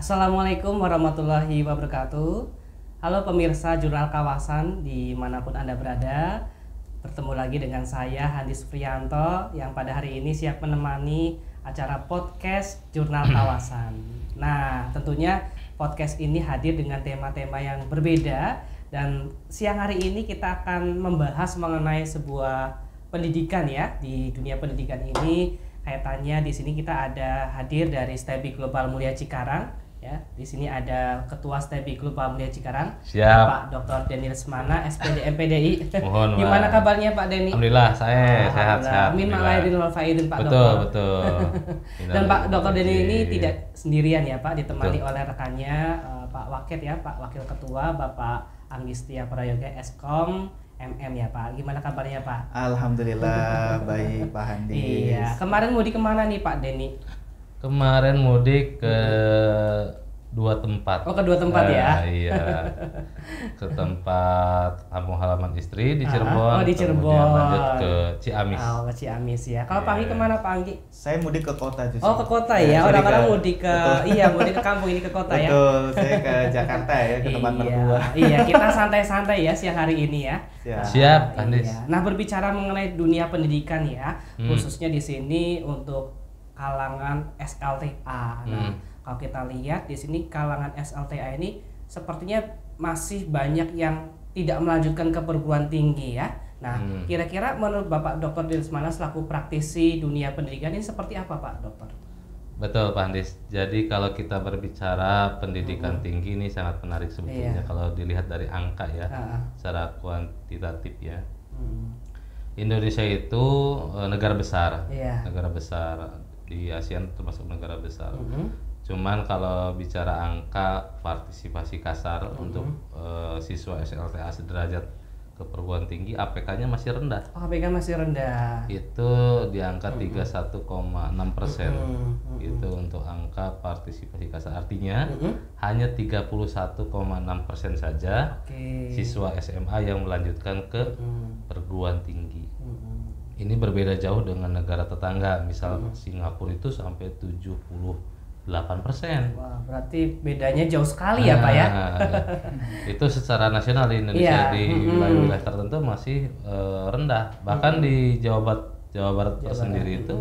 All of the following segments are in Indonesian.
Assalamualaikum warahmatullahi wabarakatuh. Halo pemirsa Jurnal Kawasan dimanapun Anda berada. Bertemu lagi dengan saya Handi Supriyanto yang pada hari ini siap menemani acara podcast Jurnal Kawasan. Nah, tentunya podcast ini hadir dengan tema-tema yang berbeda. Dan siang hari ini kita akan membahas mengenai sebuah pendidikan ya. Di dunia pendidikan ini kaitannya di sini kita ada hadir dari STEBI Global Mulia Cikarang. Ya, di sini ada Ketua STEBI Global Mulia Cikarang, Siap. Pak Dr. Denny Lesmana, SPD MPDI. Mohon, Gimana Pak. kabarnya Pak Denny? Alhamdulillah, saya sehat-sehat. Amin ma'alaidin wal faidin Pak Betul, Dokter. betul. Dan Pak Dr. Denny ini tidak sendirian ya Pak, ditemani Betul. oleh rekannya Pak Wakil ya, Pak Wakil Ketua Bapak Anggistia Prayoga Eskom MM ya Pak. Gimana kabarnya Pak? Alhamdulillah baik Pak Handi. Iya, kemarin mudik kemana nih Pak Denny? Kemarin mudik ke dua tempat. Oh, ke dua tempat ya? Iya. Ke tempat kampung halaman istri di Cirebon. Oh, di Cirebon. Kemudian lanjut ke Ciamis. Oh, ke Ciamis ya. Kalau Pak Anggi Iya. kemana Pak Anggi? Saya mudik ke kota justru. Oh, ke kota ya. sorry, Orang-orang ke- mudik ke betul. mudik ke kampung, ini ke kota ya. Betul, saya ke Jakarta ya, ke tempat mertua. Iya, kita santai-santai ya siang hari ini ya. Siap, Andis. Iya. Nah, berbicara mengenai dunia pendidikan ya, khususnya di sini untuk kalangan SLTA. Nah, kalau kita lihat di sini kalangan SLTA ini sepertinya masih banyak yang tidak melanjutkan ke perguruan tinggi ya. Nah, kira-kira menurut Bapak Dr. Denny Lesmana selaku praktisi dunia pendidikan ini seperti apa Pak Dokter? Betul, Pak Andis. Jadi kalau kita berbicara pendidikan tinggi ini sangat menarik sebetulnya. Iya. Kalau dilihat dari angka ya, secara kuantitatif ya. Indonesia itu negara besar, Iya. negara besar di ASEAN termasuk negara besar. Cuman kalau bicara angka partisipasi kasar untuk siswa SLTA sederajat ke perguruan tinggi, APK-nya masih rendah. Oh, APK masih rendah. Itu di angka 31,6%. Itu untuk angka partisipasi kasar. Artinya hanya 31,6% saja Oke. siswa SMA yang melanjutkan ke perguruan tinggi. Ini berbeda jauh dengan negara tetangga, misal Singapura itu sampai 78%. Wah, berarti bedanya jauh sekali ya Pak ya. Itu secara nasional di Indonesia. Iya. Di wilayah-wilayah tertentu masih rendah. Bahkan di Jawa Barat sendiri itu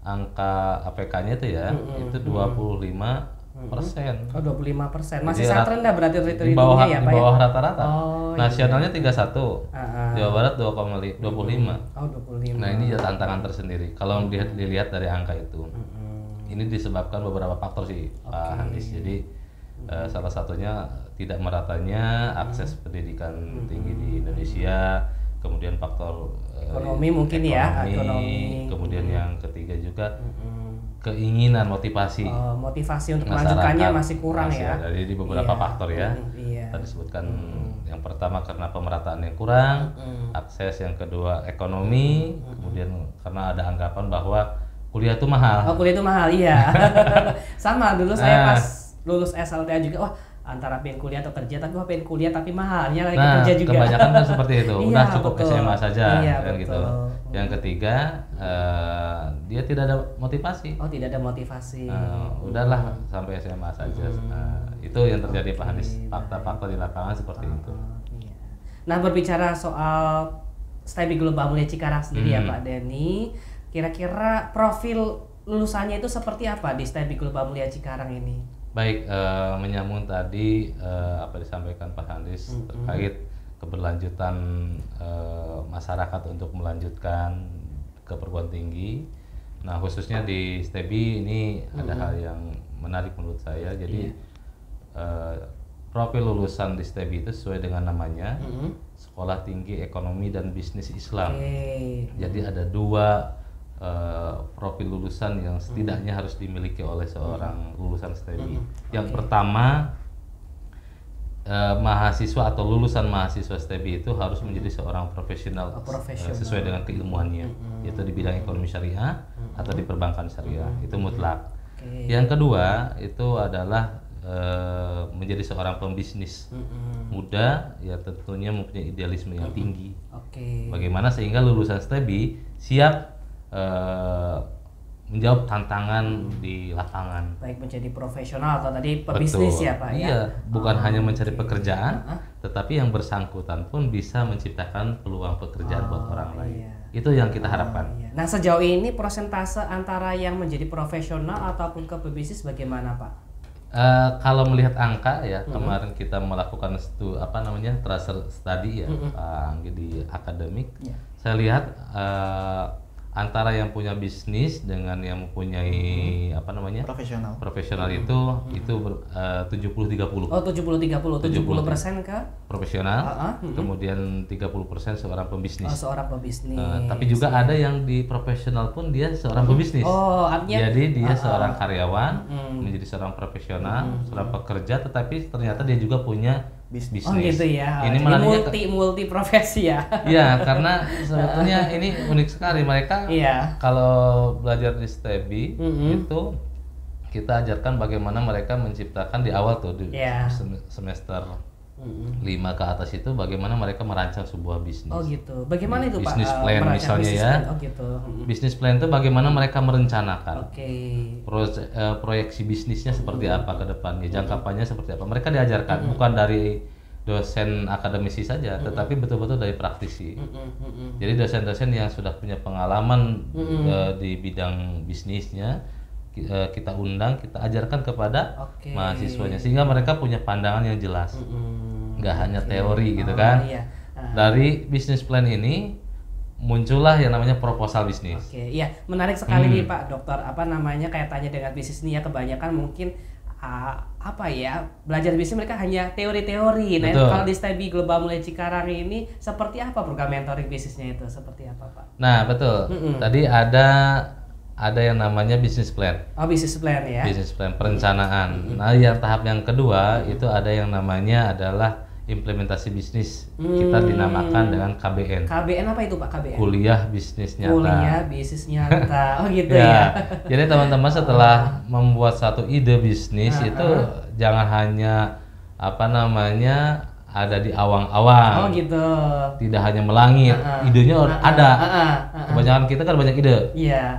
angka APK-nya itu ya itu 25%. Oh, 25%. Masih Jadi sangat rendah berarti di bawah rate-nya ya Pak di bawah ya. rata-rata. Oh, Nasionalnya 31, Jawa Barat 2,25. Oh, 25. Nah, ini tantangan tersendiri kalau dilihat dari angka itu. Ini disebabkan beberapa faktor sih Pak Handis. Jadi salah satunya tidak meratanya akses pendidikan tinggi di Indonesia, kemudian faktor Ekonomi mungkin ya, ekonomi. Kemudian yang ketiga juga keinginan motivasi Motivasi untuk masyarakat melanjutkannya masih kurang masih ya. ada. Jadi beberapa Iya. faktor ya. Iya. Tadi sebutkan yang pertama karena pemerataan yang kurang, akses, yang kedua ekonomi, kemudian karena ada anggapan bahwa kuliah itu mahal. Oh, kuliah itu mahal, iya. Sama dulu saya pas lulus SLTA juga, wah antara pengen kuliah atau kerja, tapi wah pengen kuliah tapi mahalnya lagi kerja juga. Kebanyakan kan seperti itu. Udah Iya, cukup betul. SMA saja Iya, kan betul. gitu. Yang ketiga dia tidak ada motivasi. Oh, tidak ada motivasi. Udahlah sampai SMA saja. Itu yang terjadi Pak Hanis. Fakta-fakta di lapangan seperti itu. Iya. Nah, berbicara soal STEBI Global Mulia Cikarang sendiri ya Pak Denny, kira-kira profil lulusannya itu seperti apa di STEBI Global Mulia Cikarang ini? Baik, menyambung tadi apa disampaikan Pak Handis terkait keberlanjutan masyarakat untuk melanjutkan ke perguruan tinggi. Nah, khususnya di STEBI ini ada hal yang menarik menurut saya. Jadi profil lulusan di STEBI itu sesuai dengan namanya, Sekolah Tinggi Ekonomi dan Bisnis Islam. Oke. Jadi ada dua profil lulusan yang setidaknya harus dimiliki oleh seorang lulusan STEBI. Yang pertama, mahasiswa atau lulusan mahasiswa STEBI itu harus menjadi seorang profesional, sesuai dengan keilmuannya, yaitu di bidang ekonomi syariah atau di perbankan syariah. Itu mutlak. Yang kedua itu adalah menjadi seorang pembisnis muda, ya tentunya mempunyai idealisme yang tinggi. Bagaimana sehingga lulusan STEBI siap menjawab tantangan di lapangan. Baik menjadi profesional atau tadi pebisnis ya Pak ya? Iya, bukan hanya mencari pekerjaan, tetapi yang bersangkutan pun bisa menciptakan peluang pekerjaan buat orang lain. Itu yang kita harapkan. Nah sejauh ini persentase antara yang menjadi profesional ataupun ke pebisnis bagaimana Pak? Kalau melihat angka ya, kemarin kita melakukan tracer study ya, Pak Anggi di akademik. Saya lihat antara yang punya bisnis dengan yang mempunyai profesional itu 70-30. Oh 70-30, 70% ke profesional, kemudian 30% seorang pembisnis. Oh seorang pembisnis. Tapi juga ada yang di profesional pun dia seorang pembisnis. Oh artinya. Jadi dia seorang karyawan menjadi seorang profesional, seorang pekerja, tetapi ternyata dia juga punya bisnis. Oh gitu ya. Ini multi profesi ya. Iya, karena sebetulnya ini unik sekali mereka. Kalau belajar di STEBI itu kita ajarkan bagaimana mereka menciptakan di awal tuh di semester 5 ke atas itu bagaimana mereka merancang sebuah bisnis. Oh gitu. Bagaimana itu Pak? Bisnis plan misalnya ya. Oh gitu. Bisnis plan itu bagaimana mereka merencanakan. Proyeksi bisnisnya seperti apa ke depannya, jangka panjangnya seperti apa. Mereka diajarkan bukan dari dosen akademisi saja, tetapi betul-betul dari praktisi. Jadi dosen-dosen yang sudah punya pengalaman di bidang bisnisnya kita undang, kita ajarkan kepada mahasiswanya sehingga mereka punya pandangan yang jelas, nggak hanya teori gitu kan. Dari bisnis plan ini muncullah yang namanya proposal bisnis. Iya menarik sekali nih Pak Dokter, kaitannya dengan bisnis ini ya, kebanyakan mungkin belajar bisnis mereka hanya teori-teori. Nah kalau di STEBI Global Mulai Cikarang ini seperti apa program mentoring bisnisnya itu, seperti apa Pak? Nah betul, tadi ada yang namanya business plan. Oh, business plan ya. Business plan, perencanaan. Nah, yang tahap yang kedua itu ada yang namanya adalah implementasi bisnis. Kita dinamakan dengan KBN. KBN apa itu Pak KBN? Kuliah Bisnis Nyata. Kuliah Bisnis Nyata. Oh gitu ya. Jadi teman-teman setelah membuat satu ide bisnis itu jangan hanya ada di awang-awang. Oh gitu. Tidak hanya melangit, idenya ada. Kebanyakan kita kan banyak ide,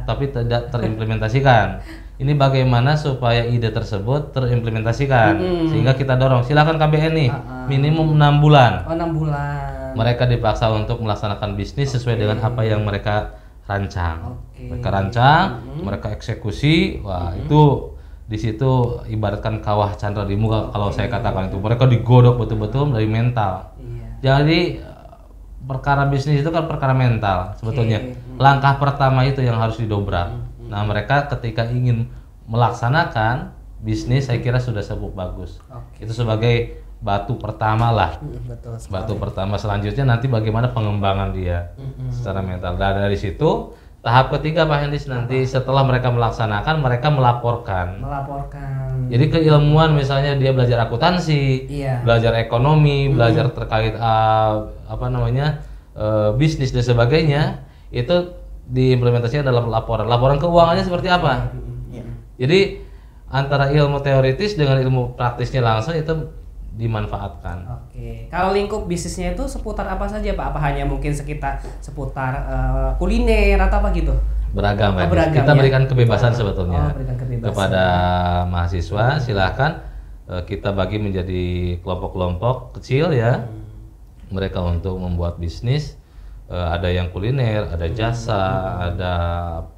tapi tidak terimplementasikan. Ini bagaimana supaya ide tersebut terimplementasikan, sehingga kita dorong. Silakan KBN nih, minimum 6 bulan. Oh 6 bulan. Mereka dipaksa untuk melaksanakan bisnis sesuai dengan apa yang mereka rancang. Mereka rancang, mereka eksekusi. Wah itu di situ ibaratkan kawah Chandra di muka kalau saya katakan itu. Mereka digodok betul-betul dari mental. Jadi perkara bisnis itu kan perkara mental sebetulnya. Langkah pertama itu yang harus didobrak. Nah mereka ketika ingin melaksanakan bisnis saya kira sudah cukup bagus. Itu sebagai batu pertama lah. Batu pertama, selanjutnya nanti bagaimana pengembangan dia secara mental. Dan dari situ tahap ketiga Pak Hendis nanti setelah mereka melaksanakan, mereka melaporkan. Jadi keilmuan misalnya dia belajar akuntansi, belajar ekonomi, belajar terkait bisnis dan sebagainya, itu diimplementasikan dalam laporan. Laporan keuangannya seperti apa? Jadi antara ilmu teoritis dengan ilmu praktisnya langsung itu dimanfaatkan. Kalau lingkup bisnisnya itu seputar apa saja Pak? Apa hanya mungkin seputar kuliner atau apa gitu? Beragam, kita berikan kebebasan sebetulnya kepada mahasiswa. Silahkan kita bagi menjadi kelompok-kelompok kecil ya. Mereka untuk membuat bisnis. Ada yang kuliner, ada jasa, ada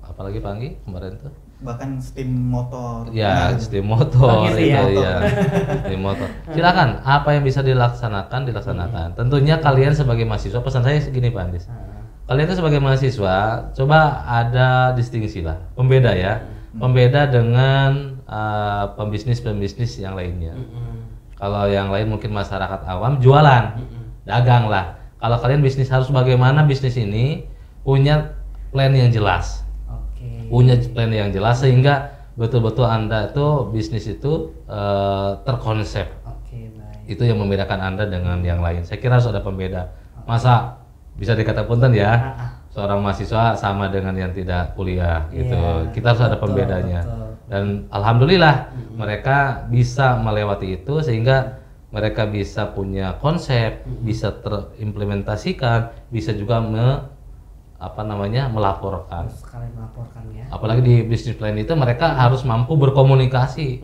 apa lagi Pak Anggi kemarin tuh? Bahkan steam motor. Ya, steam motor steam motor. Silakan, apa yang bisa dilaksanakan. Tentunya kalian sebagai mahasiswa, pesan saya segini Pak Andis. Kalian itu sebagai mahasiswa, coba ada distingsi lah, pembeda ya. Pembeda dengan pembisnis yang lainnya. Kalau yang lain mungkin masyarakat awam jualan, dagang lah. Kalau kalian bisnis harus bagaimana bisnis ini punya plan yang jelas. Punya plan yang jelas sehingga betul-betul Anda itu bisnis itu terkonsep. Itu yang membedakan Anda dengan yang lain. Saya kira harus ada pembeda. Masa bisa dikata punten ya, seorang mahasiswa sama dengan yang tidak kuliah gitu. Kita harus ada pembedanya. Dan alhamdulillah mereka bisa melewati itu sehingga mereka bisa punya konsep, bisa terimplementasikan, bisa juga melaporkan. Sekali melaporkan ya. Apalagi di bisnis plan itu mereka harus mampu berkomunikasi.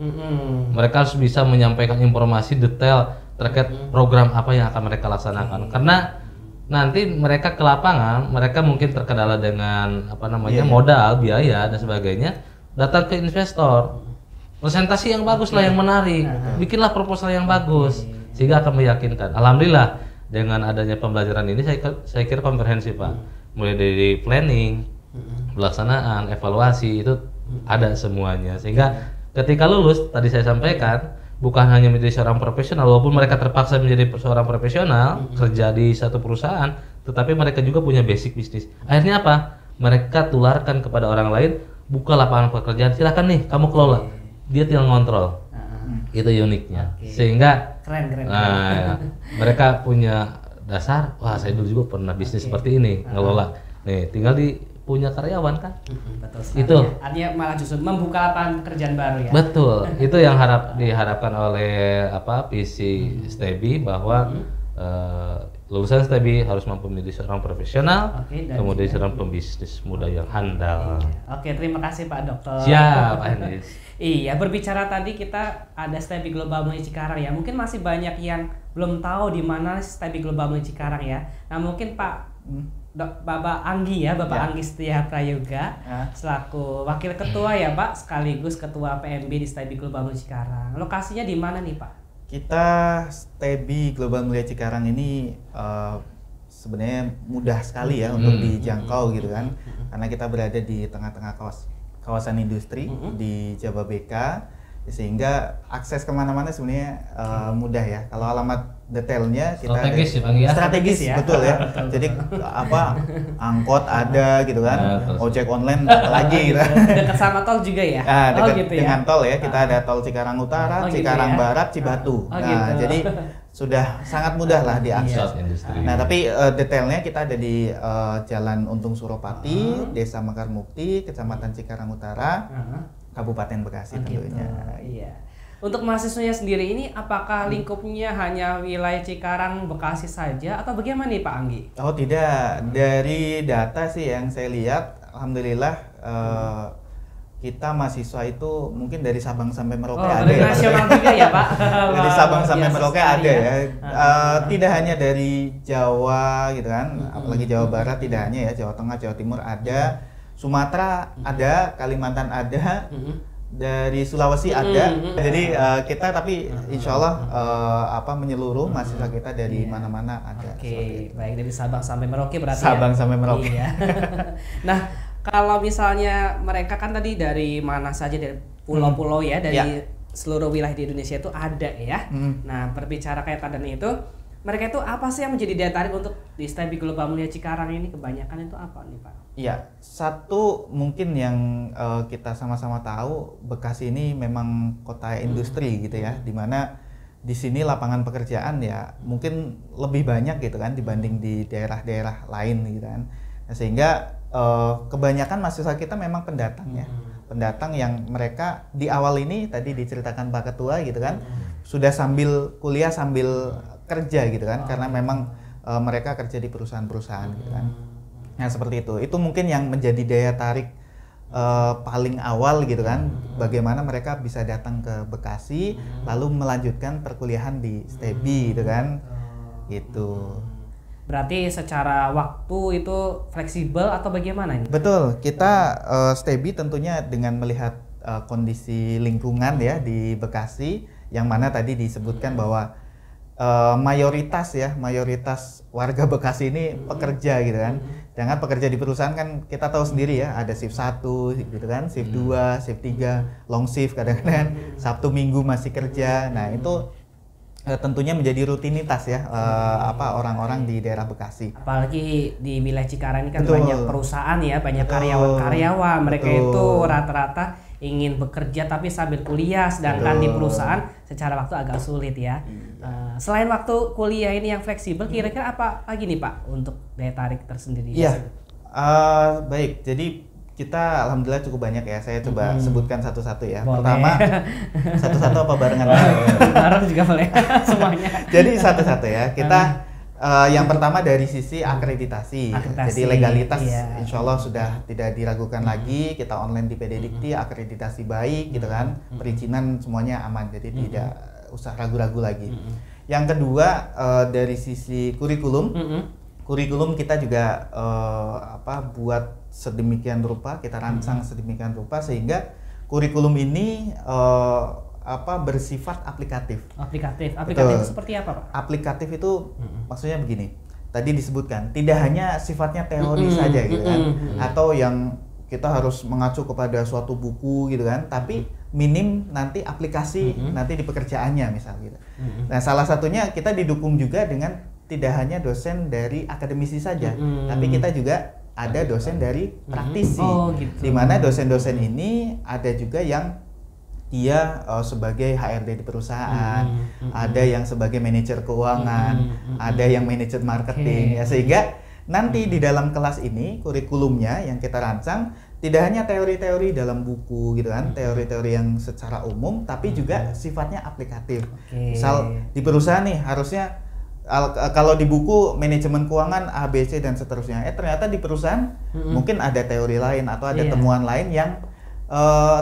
Mereka harus bisa menyampaikan informasi detail terkait program apa yang akan mereka laksanakan. Karena nanti mereka ke lapangan, mereka mungkin terkendala dengan modal, biaya dan sebagainya, datang ke investor. Presentasi yang bagus lah, yang menarik. Bikinlah proposal yang bagus sehingga akan meyakinkan. Alhamdulillah dengan adanya pembelajaran ini saya kira komprehensif, Pak. Mulai dari planning, pelaksanaan, evaluasi itu ada semuanya. Sehingga ketika lulus tadi saya sampaikan bukan hanya menjadi seorang profesional, walaupun mereka terpaksa menjadi seorang profesional kerja di satu perusahaan, tetapi mereka juga punya basic bisnis. Akhirnya apa? Mereka tularkan kepada orang lain, buka lapangan pekerjaan, silakan nih kamu kelola. Dia tinggal ngontrol. Itu uniknya. Sehingga keren. Mereka punya dasar, wah saya dulu juga pernah bisnis seperti ini, ngelola. Nih, tinggal punya karyawan kan? Betul. Itu. Artinya malah justru membuka lapangan pekerjaan baru ya. Betul. Itu yang diharapkan oleh visi STEBI bahwa lulusan STEBI harus mampu menjadi seorang profesional, kemudian seorang pembisnis muda yang handal. Oke, terima kasih Pak Dokter. Siap, Pak Hendis. Iya, berbicara tadi kita ada STEBI Global Mulai Cikarang ya. Mungkin masih banyak yang belum tahu di mana STEBI Global Mulai Cikarang ya. Nah, mungkin Bapak Anggi ya, Bapak Anggi Setia Prayoga selaku Wakil Ketua ya Pak, sekaligus Ketua PMB di STEBI Global Mulai Cikarang. Lokasinya di mana nih Pak? Kita STEBI Global Mulia Cikarang ini sebenarnya mudah sekali ya untuk dijangkau gitu kan, karena kita berada di tengah-tengah kawasan industri di Jababeka, sehingga akses kemana-mana sebenarnya mudah ya. Kalau alamat detailnya kita strategis ya, betul ya. Jadi angkot ada gitu kan, ojek online lagi gitu. Dekat sama tol juga ya? Dekat dengan tol ya. Kita ada tol Cikarang Utara, Cikarang Barat, Cibatu. Jadi sudah sangat mudah lah diakses. Nah, tapi detailnya kita ada di Jalan Untung Suropati, Desa Mekar Mukti, Kecamatan Cikarang Utara, Kabupaten Bekasi tentunya. Iya. Untuk mahasiswanya sendiri ini apakah lingkupnya hanya wilayah Cikarang, Bekasi saja atau bagaimana nih Pak Anggi? Oh tidak, dari data sih yang saya lihat, alhamdulillah kita mahasiswa itu mungkin dari Sabang sampai Merauke ada ya. Nasional juga ya Pak? Dari Sabang sampai Merauke ada ya. Tidak hanya dari Jawa gitu kan, apalagi Jawa Barat tidak hanya ya, Jawa Tengah, Jawa Timur ada, Sumatera ada, Kalimantan ada, dari Sulawesi ada. Jadi kita tapi insya Allah menyeluruh mahasiswa kita dari mana-mana ada. Oke, baik, dari Sabang sampai Merauke berarti Sabang sampai Merauke. Iya. Nah, kalau misalnya mereka kan tadi dari mana saja, dari pulau-pulau ya, dari seluruh wilayah di Indonesia itu ada ya. Nah, berbicara kayak tadi itu, mereka itu apa sih yang menjadi daya tarik untuk di STEBI Global Mulia Cikarang ini? Kebanyakan itu apa nih Pak? Iya, satu mungkin yang kita sama-sama tahu, Bekasi ini memang kota industri gitu ya, dimana di sini lapangan pekerjaan ya mungkin lebih banyak gitu kan dibanding di daerah-daerah lain gitu kan. Nah, sehingga kebanyakan mahasiswa kita memang pendatang ya, pendatang yang mereka di awal ini tadi diceritakan Pak Ketua gitu kan, sudah sambil kuliah sambil kerja gitu kan, karena memang mereka kerja di perusahaan-perusahaan gitu kan. Nah seperti itu mungkin yang menjadi daya tarik paling awal gitu kan, bagaimana mereka bisa datang ke Bekasi lalu melanjutkan perkuliahan di STEBI gitu kan, gitu. Berarti secara waktu itu fleksibel atau bagaimana ini? Betul, kita STEBI tentunya dengan melihat kondisi lingkungan ya di Bekasi, yang mana tadi disebutkan bahwa mayoritas warga Bekasi ini pekerja gitu kan. Jangan pekerja di perusahaan kan kita tahu sendiri ya, ada shift 1 gitu kan, shift 2, shift 3, long shift kadang-kadang, Sabtu Minggu masih kerja. Nah, itu tentunya menjadi rutinitas ya orang-orang di daerah Bekasi. Apalagi di wilayah Cikarang ini kan banyak perusahaan ya, banyak karyawan-karyawan. Mereka itu rata-rata ingin bekerja tapi sambil kuliah, sedangkan di perusahaan secara waktu agak sulit ya. Selain waktu kuliah ini yang fleksibel, kira-kira apa lagi nih Pak untuk daya tarik tersendiri? Iya, baik. Jadi kita alhamdulillah cukup banyak ya. Saya coba sebutkan satu-satu ya. Boleh. Pertama, satu-satu apa barengan? Bareng juga boleh semuanya. Jadi satu-satu ya. Kita Yang pertama dari sisi akreditasi. Jadi legalitas insya Allah sudah tidak diragukan lagi. Kita online di PD Dikti, akreditasi baik gitu kan, perizinan semuanya aman, jadi tidak usah ragu-ragu lagi. Yang kedua dari sisi kurikulum, kurikulum kita juga buat sedemikian rupa, kita rancang sedemikian rupa sehingga kurikulum ini bersifat aplikatif. Aplikatif itu seperti apa, Pak? Aplikatif itu maksudnya begini. Tadi disebutkan tidak hanya sifatnya teori saja gitu kan, atau yang kita harus mengacu kepada suatu buku gitu kan, tapi minim nanti aplikasi nanti di pekerjaannya misal gitu. Nah, salah satunya kita didukung juga dengan tidak hanya dosen dari akademisi saja, tapi kita juga ada dosen dari praktisi. Gitu. Di mana dosen-dosen ini ada juga yang dia sebagai HRD di perusahaan, ada yang sebagai manajer keuangan, ada yang manajer marketing, ya, sehingga nanti di dalam kelas ini kurikulumnya yang kita rancang tidak hanya teori-teori dalam buku gitu kan, teori-teori yang secara umum, tapi juga sifatnya aplikatif. Misal di perusahaan nih harusnya kalau di buku manajemen keuangan A, B, C dan seterusnya, ternyata di perusahaan mungkin ada teori lain atau ada temuan lain yang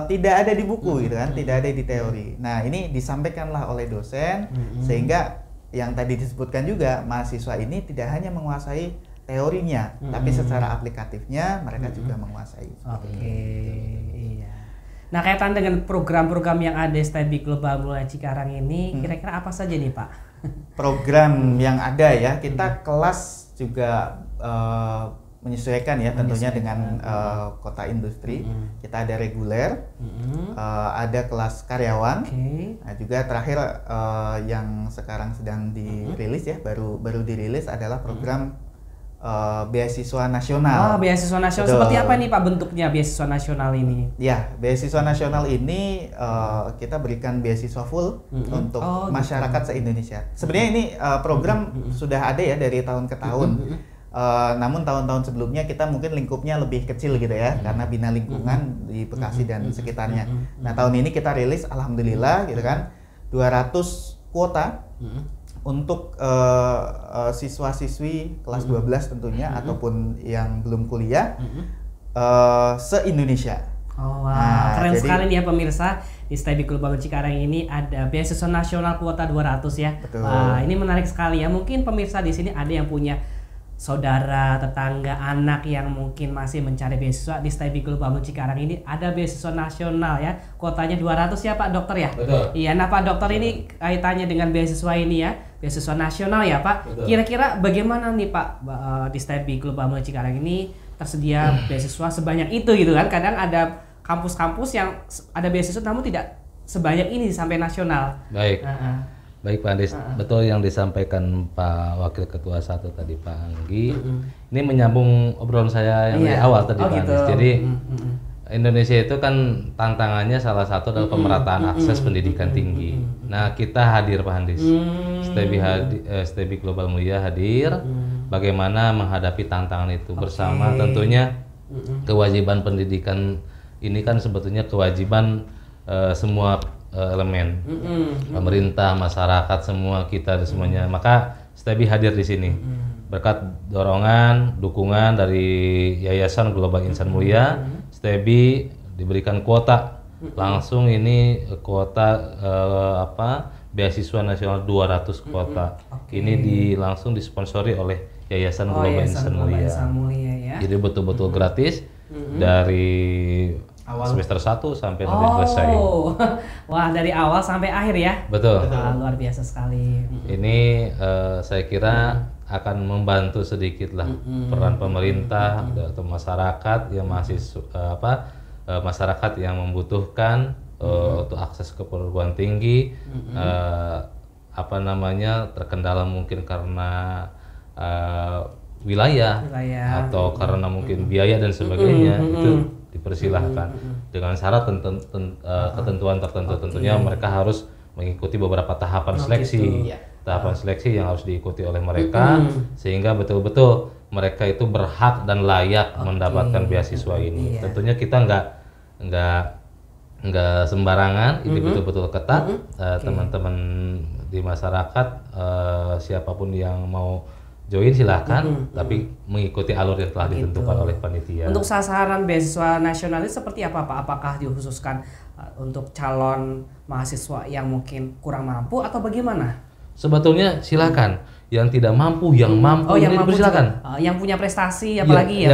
tidak ada di buku gitu kan, tidak ada di teori. Nah, ini disampaikanlah oleh dosen sehingga yang tadi disebutkan juga mahasiswa ini tidak hanya menguasai teorinya, tapi secara aplikatifnya mereka juga menguasai. Iya. Nah, kaitan dengan program-program yang ada STEBI Global Mulia Cikarang ini, kira-kira apa saja nih, Pak? Program yang ada ya, kita kelas juga menyesuaikan ya tentunya dengan kota industri. Kita ada reguler, ada kelas karyawan, nah juga terakhir yang sekarang sedang dirilis ya, baru dirilis adalah program beasiswa nasional. Beasiswa nasional. Betul. Seperti apa nih Pak bentuknya beasiswa nasional ini? Ya, beasiswa nasional ini kita berikan beasiswa full untuk masyarakat se-Indonesia. Sebenarnya ini program sudah ada ya dari tahun ke tahun. Namun tahun-tahun sebelumnya kita mungkin lingkupnya lebih kecil gitu ya, karena bina lingkungan di Bekasi dan sekitarnya. Nah, tahun ini kita rilis alhamdulillah gitu kan 200 kuota untuk siswa-siswi kelas 12 tentunya ataupun yang belum kuliah se-Indonesia. Keren sekali nih ya pemirsa. Di STEBI Global Cikarang ini ada beasiswa nasional kuota 200 ya. Betul. Ini menarik sekali ya. Mungkin pemirsa di sini ada yang punya saudara, tetangga, anak yang mungkin masih mencari beasiswa. Di STEBI Global Cikarang ini ada beasiswa nasional ya, kuotanya 200 ya Pak Dokter ya. Betul. Iya, nah Pak Dokter ini kaitannya dengan beasiswa ini ya, beasiswa nasional ya Pak. Betul. Kira-kira bagaimana nih Pak di STEBI Global Cikarang ini tersedia beasiswa sebanyak itu gitu kan? Kadang ada kampus-kampus yang ada beasiswa namun tidak sebanyak ini sampai nasional. Baik. Baik Pak Andis, betul yang disampaikan Pak Wakil Ketua 1 tadi Pak Anggi. Ini menyambung obrolan saya yang di awal tadi Pak Andis. Jadi Indonesia itu kan tantangannya salah satu adalah pemerataan akses pendidikan tinggi. Nah, kita hadir Pak Andis. STEBI Global Mulia hadir. Bagaimana menghadapi tantangan itu bersama tentunya kewajiban pendidikan ini kan sebetulnya kewajiban semua elemen, pemerintah, masyarakat, semua kita dan semuanya. Maka STEBI hadir di sini berkat dorongan, dukungan dari Yayasan Global Insan Mulia. STEBI diberikan kuota langsung ini kuota beasiswa nasional 200 kuota. Ini langsung disponsori oleh Yayasan Global Insan Mulia. Ya. Jadi betul-betul gratis dari semester 1 sampai nanti selesai. Wah, dari awal sampai akhir ya? Betul. Luar biasa sekali. Ini saya kira akan membantu sedikit lah peran pemerintah atau masyarakat yang masyarakat yang membutuhkan untuk akses ke perguruan tinggi, terkendala mungkin karena wilayah atau karena mungkin biaya dan sebagainya, itu dipersilahkan dengan syarat ketentuan tertentu. Tentunya mereka harus mengikuti beberapa tahapan seleksi, seleksi yang harus diikuti oleh mereka sehingga betul-betul mereka itu berhak dan layak mendapatkan beasiswa ini. Tentunya kita nggak sembarangan, ini betul-betul ketat. Teman-teman di masyarakat siapapun yang mau join silakan, tapi mengikuti alur yang telah ditentukan oleh panitia. Untuk sasaran beasiswa nasional itu seperti apa Pak? Apakah dikhususkan untuk calon mahasiswa yang mungkin kurang mampu atau bagaimana? Sebetulnya silakan, yang tidak mampu, yang mampu, yang mampu silakan. Yang punya prestasi apalagi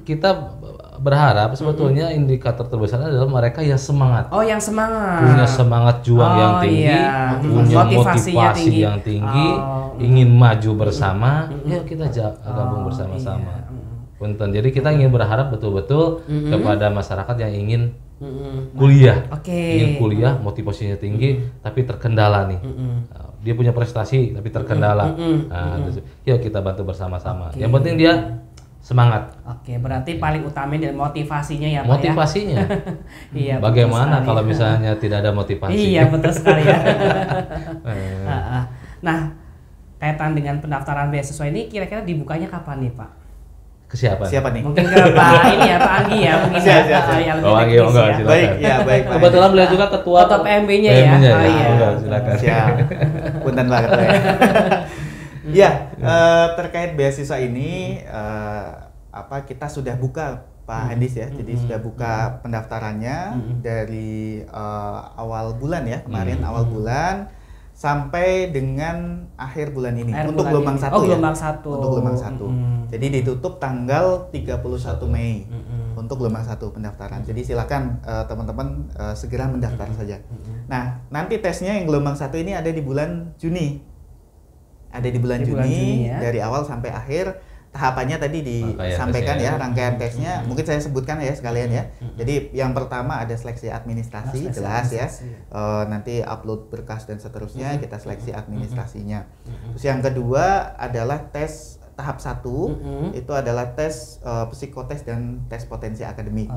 kita berharap sebetulnya indikator terbesar adalah mereka yang semangat. Yang semangat. Punya semangat juang yang tinggi, punya motivasi yang tinggi, ingin maju bersama. Yuk kita gabung bersama-sama. Punten. Jadi kita ingin berharap betul-betul kepada masyarakat yang ingin kuliah, ingin kuliah, motivasinya tinggi, tapi terkendala nih. Dia punya prestasi tapi terkendala. Yuk kita bantu bersama-sama. Yang penting dia semangat. Berarti paling utama dari motivasinya ya Pak. Motivasinya. Iya. Bagaimana kalau misalnya tidak ada motivasi? Iya, betul sekali ya. Nah, kaitan dengan pendaftaran beasiswa ini kira-kira dibukanya kapan nih Pak? Ke siapa? Siapa nih? Mungkin ke Pak ini ya, Pak Anggi ya, mungkin yang lebih teknis ya. Baik. Kebetulan beliau juga ketua PMB-nya ya. Iya. Silakan. Punten banget ya. Ya, terkait beasiswa ini kita sudah buka Pak Handis ya. Jadi sudah buka pendaftarannya dari awal bulan ya, kemarin awal bulan sampai dengan akhir bulan ini untuk gelombang 1 ya. Untuk gelombang 1. Jadi ditutup tanggal 31 Mei untuk gelombang 1 pendaftaran. Jadi silakan teman-teman segera mendaftar saja. Nah, nanti tesnya yang gelombang 1 ini ada di bulan Juni. Ada di bulan Juni ya. Dari awal sampai akhir. Tahapannya tadi disampaikan ya, rangkaian tesnya. Mungkin saya sebutkan ya sekalian ya. Jadi yang pertama ada seleksi administrasi, jelas ya. Nanti upload berkas dan seterusnya, kita seleksi administrasinya. Terus yang kedua adalah tes tahap 1, itu adalah tes psikotes dan tes potensi akademik.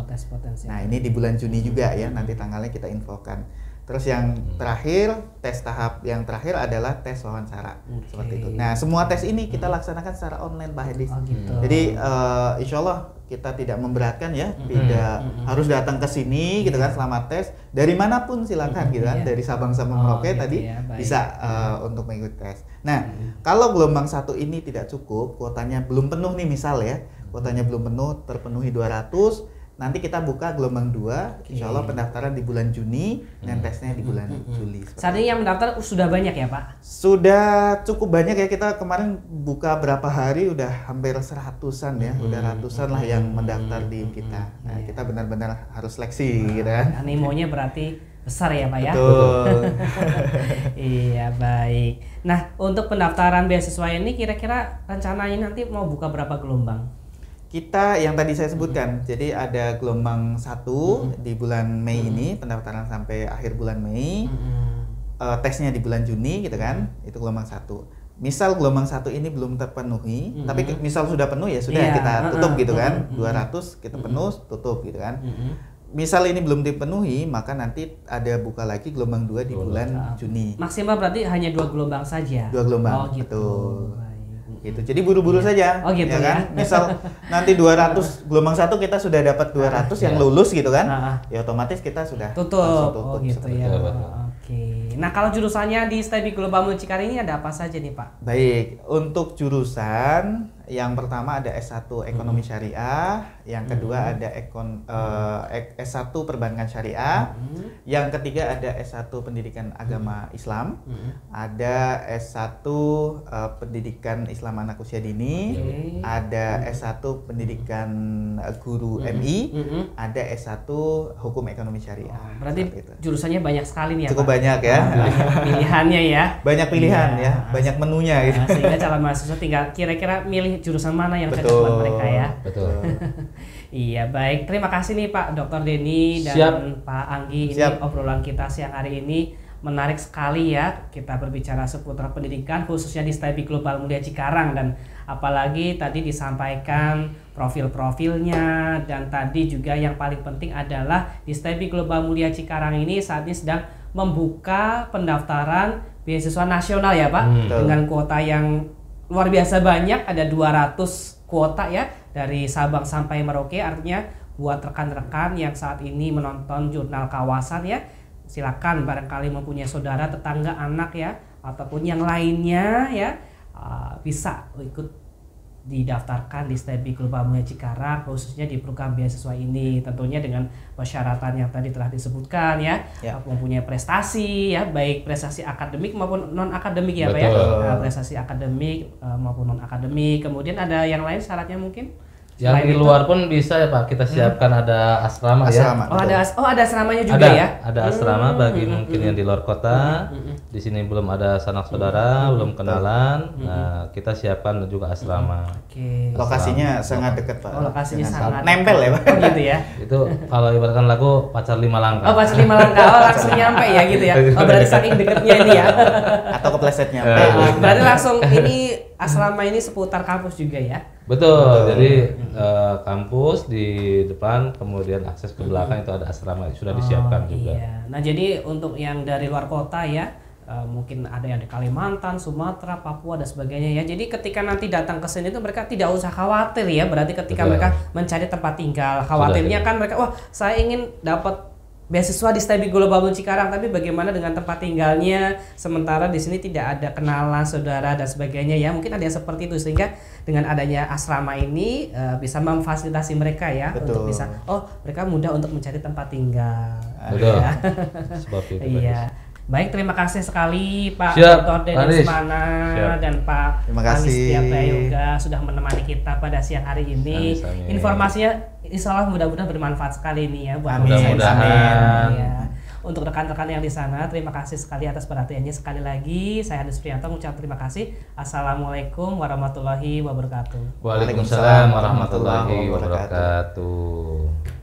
Nah, ini di bulan Juni juga ya, nanti tanggalnya kita infokan. Terus yang terakhir, tes tahap yang terakhir adalah tes wawancara. Seperti itu. Nah, semua tes ini kita laksanakan secara online Pak Hedis. Jadi insya Allah kita tidak memberatkan ya, tidak harus datang ke sini gitu kan selama tes. Dari manapun silakan gitu kan, dari Sabang sampai Merauke tadi bisa untuk mengikuti tes. Nah, kalau gelombang 1 ini tidak cukup, kuotanya belum penuh nih misal ya, kuotanya belum penuh, terpenuhi 200, nanti kita buka gelombang 2, insya Allah pendaftaran di bulan Juni dan tesnya di bulan Juli. Saat ini yang mendaftar sudah banyak ya Pak? Sudah cukup banyak ya, kita kemarin buka berapa hari udah hampir 100-an ya, udah ratusan lah yang mendaftar di kita. Nah, kita benar-benar harus seleksi gitu kan. Animonya berarti besar ya Pak ya? Betul. Iya, baik. Nah, untuk pendaftaran beasiswa ini kira-kira rencananya nanti mau buka berapa gelombang? Kita yang tadi saya sebutkan, jadi ada gelombang 1 di bulan Mei ini, pendaftaran sampai akhir bulan Mei, tesnya di bulan Juni gitu kan, itu gelombang 1. Misal gelombang 1 ini belum terpenuhi, tapi misal sudah penuh ya sudah kita tutup gitu kan, 200 kita penuh, tutup gitu kan. Misal ini belum dipenuhi, maka nanti ada buka lagi gelombang 2 di bulan Juni. Maksimal berarti hanya 2 gelombang saja? 2 gelombang, betul. Gitu. Jadi buru-buru saja, gitu ya kan? Misal nanti 200 gelombang 1 kita sudah dapat 200 yang lulus gitu kan? Ya otomatis kita sudah tutup gitu ya. Oke. Nah, kalau jurusannya di STEBI Global Municikari ini ada apa saja nih Pak? Baik, untuk jurusan yang pertama ada S1 Ekonomi Syariah, yang kedua ada S1 Perbankan Syariah, yang ketiga ada S1 Pendidikan Agama Islam, ada S1 Pendidikan Islam Anak Usia Dini, ada S1 Pendidikan Guru MI, ada S1 Hukum Ekonomi Syariah. Berarti jurusannya banyak sekali nih ya Cukup Pak? Banyak ya. Pilihannya ya. Banyak pilihan ya, banyak menunya gitu. Sehingga calon mahasiswa tinggal kira-kira milih jurusan mana yang cocok buat mereka ya. Betul. Iya, baik. Terima kasih nih Pak Dr. Denny dan Pak Anggi. Ini obrolan kita siang hari ini menarik sekali ya. Kita berbicara seputar pendidikan khususnya di STEBI Global Mulia Cikarang, dan apalagi tadi disampaikan profil-profilnya, dan tadi juga yang paling penting adalah di STEBI Global Mulia Cikarang ini saat ini sedang membuka pendaftaran beasiswa nasional ya Pak, dengan kuota yang luar biasa banyak, ada 200 kuota ya dari Sabang sampai Merauke. Artinya buat rekan-rekan yang saat ini menonton Jurnal Kawasan ya, silakan barangkali mempunyai saudara, tetangga, anak ya, ataupun yang lainnya ya, bisa ikut didaftarkan di STEBI Global Mulia Cikarang, khususnya di program beasiswa ini, tentunya dengan persyaratan yang tadi telah disebutkan ya, mempunyai prestasi ya, baik prestasi akademik maupun non akademik ya Pak ya, prestasi akademik maupun non akademik. Kemudian ada yang lain syaratnya mungkin? Yang Selain di luar pun bisa ya Pak, kita siapkan ada asrama ya. Ada asramanya juga ya? Ada asrama bagi mungkin yang di luar kota. Di sini belum ada sanak saudara, belum kenalan. Nah, kita siapkan juga asrama. Lokasinya sangat dekat Pak. Lokasinya sangat nempel ya Pak. Gitu ya. Itu kalau ibaratkan lagu pacar 5 langkah. Oh, pacar 5 langkah. Langsung nyampe ya gitu ya. Oh, berarti saking deketnya ini ya. Atau kepleset nyampe. Berarti langsung ini asrama ini seputar kampus juga ya. Betul. Jadi kampus di depan, kemudian akses ke belakang itu ada asrama sudah disiapkan juga. Iya. Nah, jadi untuk yang dari luar kota ya, mungkin ada yang di Kalimantan, Sumatera, Papua dan sebagainya ya. Jadi ketika nanti datang ke sini itu mereka tidak usah khawatir ya. Berarti ketika mereka mencari tempat tinggal, khawatirnya kan mereka, wah saya ingin dapat beasiswa di STEBI Global Mulia Cikarang, tapi bagaimana dengan tempat tinggalnya? Sementara di sini tidak ada kenalan, saudara dan sebagainya ya. Mungkin ada yang seperti itu, sehingga dengan adanya asrama ini bisa memfasilitasi mereka ya. Betul. Untuk bisa, mereka mudah untuk mencari tempat tinggal. Betul. Ya. Sebab itu. Iya. Baik, terima kasih sekali Pak Dr. Dennis Mana dan Pak Anis Setiabda Yoga sudah menemani kita pada siang hari ini. Amin. Informasinya insya Allah mudah-mudahan bermanfaat sekali ini ya buat mudah-mudahan. Ya. Untuk rekan-rekan yang di sana, terima kasih sekali atas perhatiannya. Sekali lagi, saya Handis Sufrianto mengucapkan terima kasih. Assalamualaikum warahmatullahi wabarakatuh. Waalaikumsalam warahmatullahi wabarakatuh.